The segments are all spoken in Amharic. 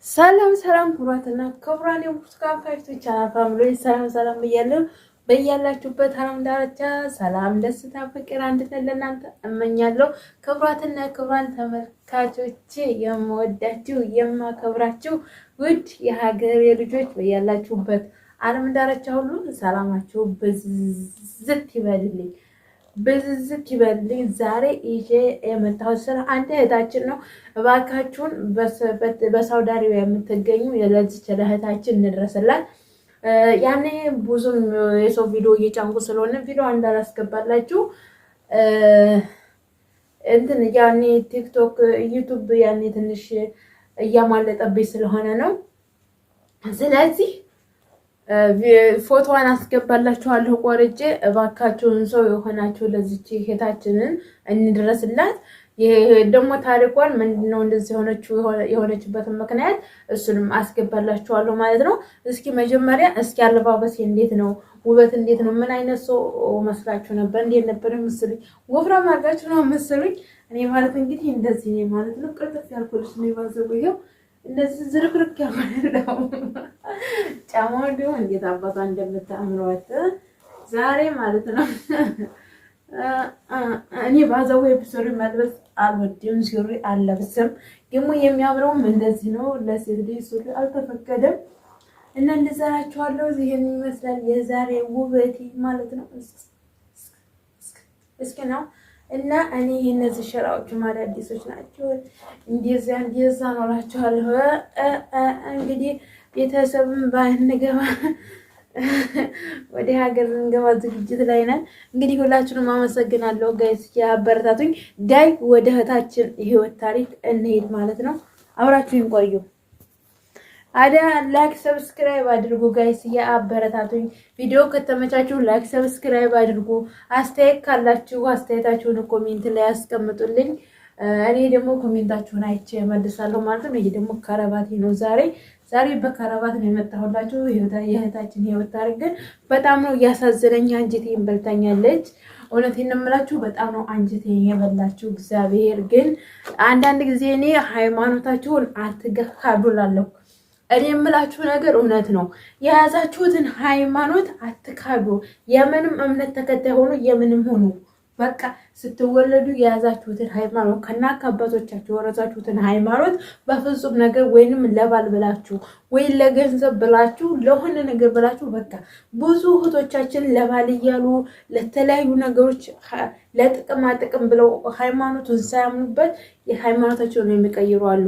ሰላም ሰላም ክቡራትና ክቡራን የብርቱካን ፋክቶሪ ቻናል ፋሚሊዎች ሰላም ብያለሁ። በያላችሁበት ዓለም ዳርቻ ሰላም፣ ደስታ፣ ፍቅር፣ አንድነት ለእናንተ እመኛለሁ። ክቡራትና ክቡራን ተመልካቾቼ የምወዳችሁ የማከብራችሁ ውድ የሀገሬ ልጆች በያላችሁበት ዓለም ዳርቻ ሁሉ ሰላማችሁ ብዝት ይበልልኝ። ብዝዝት ይበልኝ። ዛሬ ይዤ የመጣሁት ስለ አንድ እህታችን ነው። እባካችሁን በሳውዲ አረቢያ የምትገኙ ለዚች ለእህታችን እንድረስላት። ያኔ ብዙም የሰው ቪዲዮ እየጫንኩ ስለሆነ ቪዲዮ እንዳላስገባላችሁ እንትን ያኔ ቲክቶክ፣ ዩቱብ ያኔ ትንሽ እያማለጠብኝ ስለሆነ ነው። ስለዚህ ፎቶዋን አስገባላችኋለሁ ቆርጬ። እባካችሁን ሰው የሆናችሁ ለዚች እህታችንን እንድረስላት። ይሄ ደግሞ ታሪኳን ምንድነው እንደዚህ የሆነችበትን ምክንያት እሱንም አስገባላችኋለሁ ማለት ነው። እስኪ መጀመሪያ እስኪ አለባበሴ እንዴት ነው? ውበት እንዴት ነው? ምን አይነት ሰው መስላችሁ ነበር? እንዴት ነበር ምስሉኝ? ወፍራም አድርጋችሁ ነው ምስሉኝ። እኔ ማለት እንግዲህ እንደዚህ ነኝ ማለት ነው። ቅርጥፍ ያልኩልሽ ነው ባዘበየው እንደዚህ ዝርክርክ ያለው ጫማው ደግሞ እንዴት አባቷ እንደምታምሯት ዛሬ ማለት ነው። እኔ ባዛው ሱሪ መልበስ አልወድም፣ ሱሪ አልለብስም። ደግሞ የሚያምረውም እንደዚህ ነው። ለሴት ልጅ ሱሪ አልተፈቀደም እና እንደዛራችኋለሁ። ይሄን ይመስላል የዛሬ ውበቴ ማለት ነው። እስኪ ነው እና እኔ እነዚህ ሸራዎች አዳዲሶች ናቸው። እንደዛ ነው እላችኋለሁ። እንግዲህ ቤተሰብም ባንገባ ወደ ሀገር እንገባ ዝግጅት ላይ ነን። እንግዲህ ሁላችሁንም አመሰግናለሁ ጋይስ ያበረታቱኝ። ዳይ ወደ እህታችን ህይወት ታሪክ እንሄድ ማለት ነው። አብራችሁን ቆዩ። አዳ ላይክ ሰብስክራይብ አድርጉ ጋይስ ያበረታቱኝ። ቪዲዮ ከተመቻችሁ ላይክ ሰብስክራይብ አድርጉ። አስተያየት ካላችሁ አስተያየታችሁን ኮሜንት ላይ አስቀምጡልኝ። እኔ ደግሞ ኮሜንታችሁን አይቼ እመልሳለሁ ማለት ነው። ይሄ ደግሞ ከረባቴ ነው። ዛሬ በከረባት ነው የመጣሁላችሁ። የእህታችን ህይወት ታሪክ ግን በጣም ነው እያሳዘነኝ። አንጀቴን በልታኛለች። እውነቴን ነው የምላችሁ፣ በጣም ነው አንጀቴን የበላችሁ። እግዚአብሔር ግን አንዳንድ ጊዜ እኔ ሃይማኖታችሁን አትካዱላለሁ። እኔ የምላችሁ ነገር እውነት ነው። የያዛችሁትን ሃይማኖት አትካዱ። የምንም እምነት ተከታይ ሆኑ የምንም ሆኑ በቃ ስትወለዱ የያዛችሁትን ሃይማኖት ከናካ አባቶቻችሁ የወረሳችሁትን ሃይማኖት በፍጹም ነገር ወይንም ለባል ብላችሁ ወይ ለገንዘብ ብላችሁ ለሆነ ነገር ብላችሁ በቃ ብዙ እህቶቻችን ለባል እያሉ ለተለያዩ ነገሮች ለጥቅማ ጥቅም ብለው ሃይማኖቱን ሳያምኑበት የሃይማኖታቸውን የሚቀይሩ አሉ።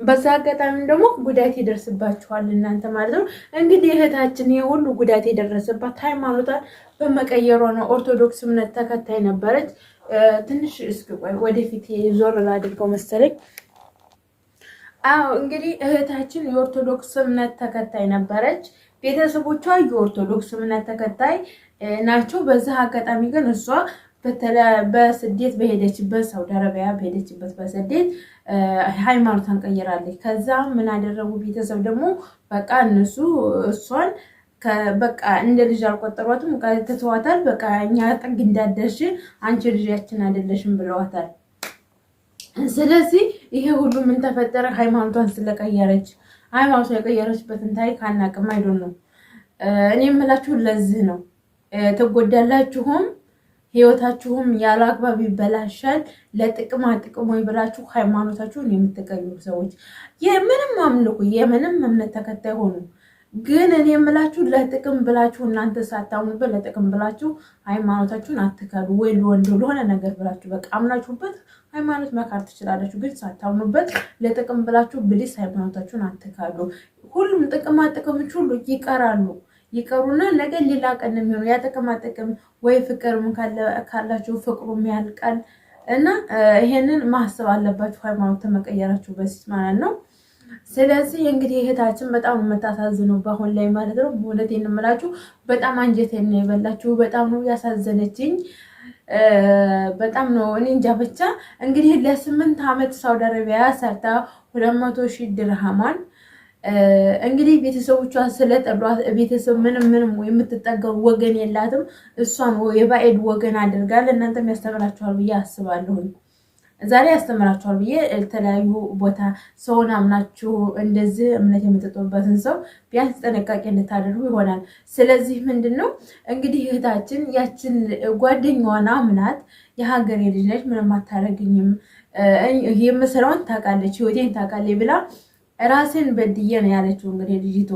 በዛ አጋጣሚ ደግሞ ጉዳት ይደርስባችኋል እናንተ ማለት ነው። እንግዲህ እህታችን የሁሉ ጉዳት የደረሰባት ሃይማኖቷን በመቀየሯ ነው። ኦርቶዶክስ እምነት ተከታይ ነበረች። ትንሽ እስኪ ወደፊት ዞር ላድርገው መሰለኝ። አዎ እንግዲህ እህታችን የኦርቶዶክስ እምነት ተከታይ ነበረች። ቤተሰቦቿ የኦርቶዶክስ እምነት ተከታይ ናቸው። በዛ አጋጣሚ ግን እሷ በስደት በሄደችበት ሳውዲ አረቢያ በሄደችበት በስደት ሃይማኖቷን ቀይራለች። ከዛ ምን አደረጉ ቤተሰብ ደግሞ በቃ እነሱ እሷን በቃ እንደ ልጅ አልቆጠሯትም። ትተዋታል። በቃ እኛ ጥግ እንዳደርሽ አንቺ ልጃችን አይደለሽም ብለዋታል። ስለዚህ ይሄ ሁሉ ምን ተፈጠረ? ሃይማኖቷን ስለቀየረች። ሃይማኖቷን የቀየረችበትን ታሪክ አናውቅም። አይዶን ነው። እኔ የምላችሁ ለዚህ ነው። ትጎዳላችሁም፣ ህይወታችሁም ያለ አግባብ ይበላሻል። ለጥቅማ ጥቅም ወይ ብላችሁ ሃይማኖታችሁን የምትቀይሩ ሰዎች የምንም አምልኩ፣ የምንም እምነት ተከታይ ሆኑ። ግን እኔ የምላችሁ ለጥቅም ብላችሁ እናንተ ሳታምኑበት ለጥቅም ብላችሁ ሃይማኖታችሁን አትካዱ። ወይ ለወንድ ለሆነ ነገር ብላችሁ በቃ አምናችሁበት ሃይማኖት መካር ትችላላችሁ። ግን ሳታምኑበት ለጥቅም ብላችሁ ብሊስ ሃይማኖታችሁን አትካዱ። ሁሉም ጥቅማ ጥቅሞች ሁሉ ይቀሩና ነገ ሌላ ቀን የሚሆኑ ያ ጥቅማ ጥቅም ወይ ፍቅርም ካላችሁ ፍቅሩም ያልቃል። እና ይሄንን ማሰብ አለባችሁ ሃይማኖት ተመቀየራችሁ በፊት ማለት ነው። ስለዚህ እንግዲህ እህታችን በጣም የምታሳዝነው በአሁን ላይ ማለት ነው። እውነቴን የምላችሁ በጣም አንጀቴን ነው የበላችሁ። በጣም ነው ያሳዘነችኝ። በጣም ነው እኔ እንጃ። ብቻ እንግዲህ ለ8 ዓመት ሳውዲ አረቢያ ሰርታ 200,000 ድርሃማን እንግዲህ ቤተሰቦቿ ስለጠሏት ቤተሰብ ምንም የምትጠገው ወገን የላትም። እሷን የባዕድ ወገን አድርጋል። እናንተም ያስተምራችኋል ብዬ አስባለሁ። ዛሬ ያስተምራችኋል ብዬ የተለያዩ ቦታ ሰውን አምናችሁ እንደዚህ እምነት የምትጥሉበትን ሰው ቢያንስ ጥንቃቄ እንድታደርጉ ይሆናል። ስለዚህ ምንድን ነው እንግዲህ እህታችን ያችን ጓደኛዋን አምናት የሀገሬ ልጅ ነች፣ ምንም አታደርግኝም፣ የምስራውን ታውቃለች፣ ህይወቴን ታውቃለች ብላ ራሴን በድዬ ነው ያለችው። እንግዲህ ልጅቶ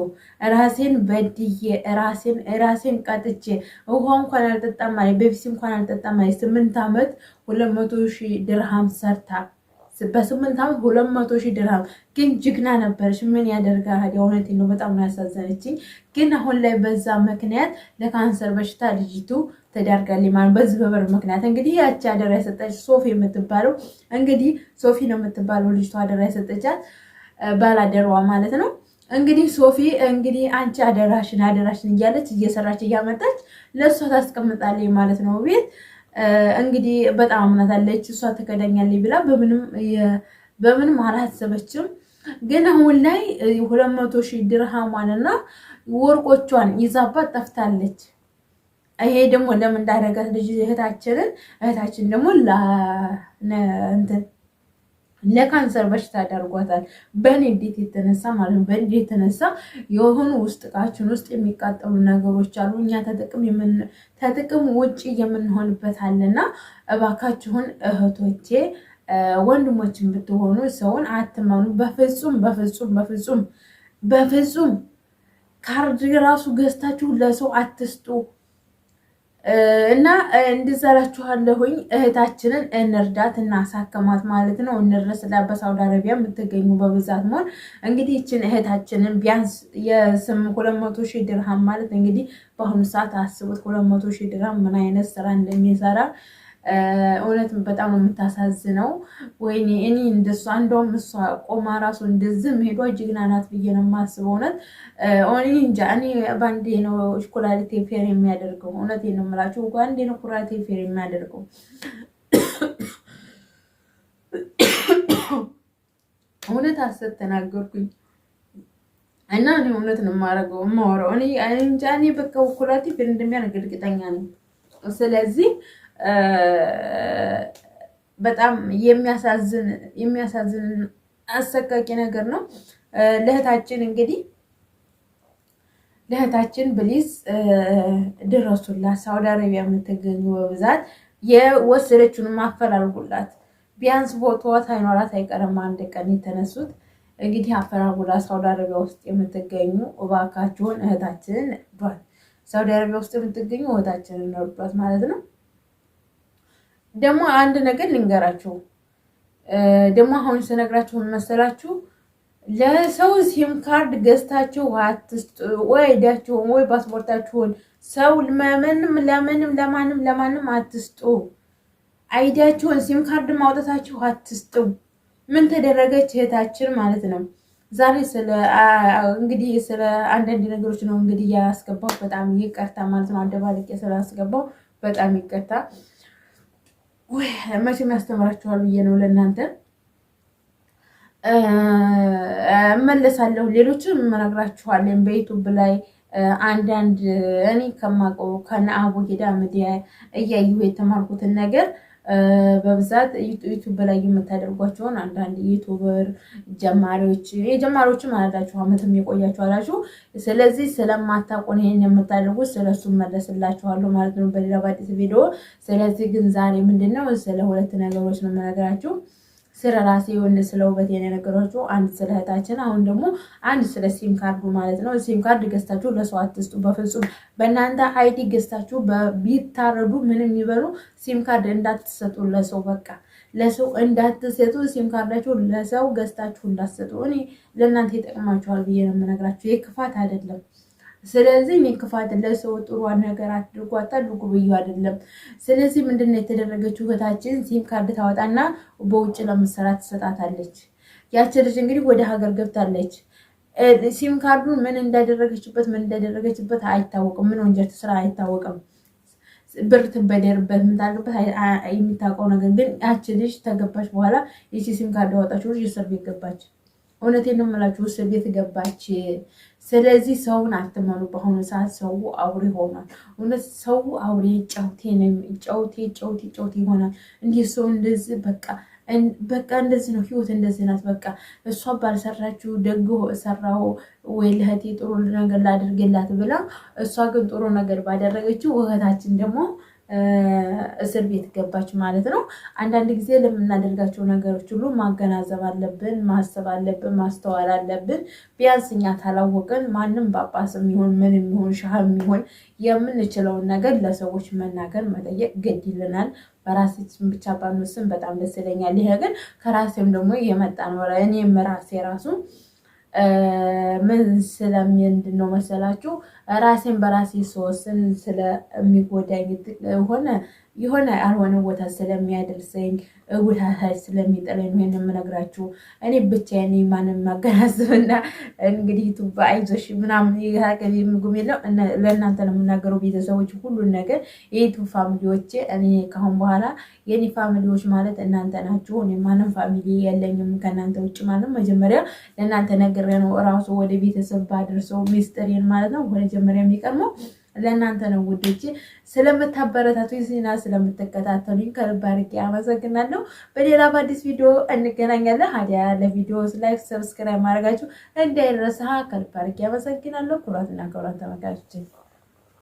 ራሴን በድዬ ራሴን ቀጥቼ ውሃ እንኳን አልጠጣም ማለት በፊት እንኳን አልጠጣም ማለት 8 ዓመት 200,000 ድርሃም ሰርታ በ8 ዓመት 200,000 ድርሃም ግን ጅግና ነበረች። ምን ያደርጋል? የእውነቴን ነው፣ በጣም ነው ያሳዘነችኝ። ግን አሁን ላይ በዛ ምክንያት ለካንሰር በሽታ ልጅቱ ተዳርጋለች ማለት በዚህ በበር ምክንያት እንግዲህ ያቺ አደራ የሰጠች ሶፊ የምትባለው እንግዲህ ሶፊ ነው የምትባለው ልጅቷ አደራ የሰጠቻት ባላደሯ ማለት ነው። እንግዲህ ሶፊ እንግዲህ አንቺ አደራሽን እያለች እየሰራች እያመጣች ለእሷ ታስቀምጣለች ማለት ነው ቤት እንግዲህ በጣም አምናታለች። እሷ ትከዳኛለች ብላ በምንም አላሰበችም። ግን አሁን ላይ 200,000 ድርሃሟንና ወርቆቿን ይዛባት ጠፍታለች። ይሄ ደግሞ ለምን እንዳደረጋት ልጅ እህታችን ደግሞ ለካንሰር በሽታ አዳርጓታል። በንዴት የተነሳ ማለት ነው። በንዴት የተነሳ የሆኑ እቃችን ውስጥ የሚቃጠሉ ነገሮች አሉ። እኛ ተጥቅም ውጭ የምንሆንበት አለና እባካችሁን እህቶቼ ወንድሞችን ብትሆኑ ሰውን አትመኑ። በፍጹም ካርድ ራሱ ገዝታችሁ ለሰው አትስጡ። እና እንድዘራችኋለሁኝ እህታችንን እንርዳት እናሳከማት ማለት ነው። እንረስላ በሳውዲ አረቢያ የምትገኙ በብዛት መሆን እንግዲህ ይችን እህታችንን ቢያንስ 200,000 ድርሃም ማለት እንግዲህ በአሁኑ ሰዓት አስቡት 200,000 ድርሃም ምን አይነት ስራ እንደሚሰራ እውነት በጣም ነው የምታሳዝነው። ወይኔ እኔ እንደሷ እንደውም እሷ ቆማ ራሱ እንደዚህ ሄዷ ጀግና ናት ብዬ ነው የማስበው። እውነት እኔ እንጃ እኔ ባንዴ ነው ኩላሊቴ ፌር የሚያደርገው። እውነቴን ነው የምላችሁ ባንዴ ነው ኩላሊቴ ፌር የሚያደርገው። እውነት ሐሰት ተናገርኩኝ እና እኔ እውነት ነው የማወራው። እኔ እንጃ እኔ በቃ ኩላሊቴ ፌር እንደሚያደርግ እርግጠኛ ነኝ። ስለዚህ በጣም የሚያሳዝን አሰቃቂ ነገር ነው። ለእህታችን ብሊዝ ድረሱላት። ሳውዲ አረቢያ የምትገኙ በብዛት የወሰደችውን አፈላልጉላት። ቢያንስ ፎቶዋ ሳይኖራት አይቀርም አንድ ቀን የተነሱት። እንግዲህ አፈላልጉላት። ሳውዲ አረቢያ ውስጥ የምትገኙ እባካችሁን እህታችንን እርዷት። ሳውዲ አረቢያ ውስጥ የምትገኙ እህታችንን እርዷት ማለት ነው። ደግሞ አንድ ነገር ልንገራችሁ። ደግሞ አሁን ስነግራችሁ መሰላችሁ ለሰው ሲም ካርድ ገዝታችሁ አትስጡ። ወይ ሄዳችሁን ወይ ፓስፖርታችሁን ሰው ለማንም አትስጡ። አይዲያችሁን ሲም ካርድ ማውጣታችሁ አትስጡ። ምን ተደረገች እህታችን ማለት ነው። ዛሬ እንግዲህ ስለ አንዳንድ ነገሮች ነው እንግዲህ ያስገባው። በጣም ይቅርታ ማለት ነው። አደባልቄ ስላስገባው በጣም ይቅርታ። ወይ መቼም ያስተምራችኋል ብዬ ነው ለእናንተ እመለሳለሁ። ሌሎችም እነግራችኋለሁ በዩቱብ ላይ አንዳንድ እኔ ከማውቀው ከነአቡ ጌዳ ሚዲያ እያየሁ የተማርኩትን ነገር በብዛት ዩቱብ ላይ የምታደርጓቸውን አንዳንድ ዩቱበር የጀማሪዎችም አላላችሁ አመትም የቆያችሁ አላችሁ። ስለዚህ ስለማታውቁን ይሄን የምታደርጉት ስለሱ መለስላችኋለሁ ማለት ነው በሌላ ባዲስ ቪዲዮ። ስለዚህ ግን ዛሬ ምንድነው ስለ ሁለት ነገሮች ነው የምነግራችሁ። ስለ ራሴ የሆነ ስለ ውበት የነገሯችሁ አንድ ስለ እህታችን፣ አሁን ደግሞ አንድ ስለ ሲም ካርዱ ማለት ነው። ሲም ካርድ ገዝታችሁ ለሰው አትስጡ በፍጹም። በእናንተ አይዲ ገዝታችሁ ቢታረዱ ምንም ይበሉ ሲም ካርድ እንዳትሰጡ ለሰው፣ በቃ ለሰው እንዳትሰጡ። ሲም ካርዳችሁ ለሰው ገዝታችሁ እንዳትሰጡ። እኔ ለእናንተ ይጠቅማችኋል ብዬ ነው የምነግራችሁ፣ የክፋት አይደለም። ስለዚህ እኔ ክፋት ለሰው ጥሩ ነገር አታድርጉ ብዬ አይደለም። ስለዚህ ምንድነው የተደረገችው? እህታችን ሲም ካርድ ታወጣና በውጭ ለምትሰራ ትሰጣታለች። ያቺ ልጅ እንግዲህ ወደ ሀገር ገብታለች። ሲም ካርዱን ምን እንዳደረገችበት አይታወቅም። ምን ወንጀል ስራ አይታወቅም። ብር ትበደርበት ምን ታደርግበት የሚታወቀው ነገር ግን ያቺ ልጅ ተገባች በኋላ ይቺ ሲም ካርድ ያወጣችው ልጅ እስር ቤት ገባች። እውነቴን ነው የምላችሁ እስር ቤት ገባች። ስለዚህ ሰውን አትመኑ። በአሁኑ ሰዓት ሰው አውሬ ሆኗል። እውነት ሰው አውሬ ጨውቴ ይሆናል። እንዲህ ሰው እንደዚህ በቃ በቃ እንደዚህ ነው ህይወት፣ እንደዚህ ናት። በቃ እሷ ባልሰራችው ደግ ሰራው ወይ ለእህቴ ጥሩ ነገር ላድርግላት ብላ እሷ ግን ጥሩ ነገር ባደረገችው እህታችን ደግሞ እስር ቤት ገባች ማለት ነው። አንዳንድ ጊዜ ለምናደርጋቸው ነገሮች ሁሉ ማገናዘብ አለብን፣ ማሰብ አለብን፣ ማስተዋል አለብን። ቢያንስ እኛ ታላወቅን ማንም ጳጳስም ይሁን ምንም ይሁን ሻህም ይሁን የምንችለውን ነገር ለሰዎች መናገር መጠየቅ ግድ ይለናል። በራሳችን ብቻ ባንወስን በጣም ደስ ይለኛል። ይሄ ግን ከራሴም ደግሞ የመጣ ነው። እኔም ራሴ ራሱ ምን ስለምንድን ነው መሰላችሁ ራሴን በራሴ ስወስን ስለሚጎዳኝ የሆነ ያልሆነ ቦታ ስለሚያደርሰኝ ውታታች ስለሚጥለኝ ነው ይሄን የምነግራችሁ። እኔ ብቻዬን ማንም ማገናዘብና እንግዲህ ቱባ አይዞሽ ምናምን ይሃከል ምግብ የለው ለእናንተ ነው የምናገረው። ቤተሰቦች ሁሉን ነገር የቱ ፋሚሊዎቼ እኔ ካሁን በኋላ የኔ ፋሚሊዎች ማለት እናንተ ናችሁ። እኔ ማንም ፋሚሊ የለኝም ከእናንተ ውጭ ማለት መጀመሪያ ለእናንተ ነግሬ ነው እራሱ ወደ ቤተሰብ ባደርሰው ሚስጥሬን ማለት ነው። መጀመሪያ የሚቀርመው ለእናንተ ነው። ውዶቼ ስለምታበረታቱ ዜና ስለምትከታተሉኝ ከልብ አድርጌ አመሰግናለሁ። በሌላ በአዲስ ቪዲዮ እንገናኛለን። ሀዲያ ለቪዲዮ ላይክ ሰብስክራይብ ማድረጋችሁ እንዳይረሳ ከልብ አድርጌ አመሰግናለሁ። ክቡራትና ክቡራን ተመልካቾች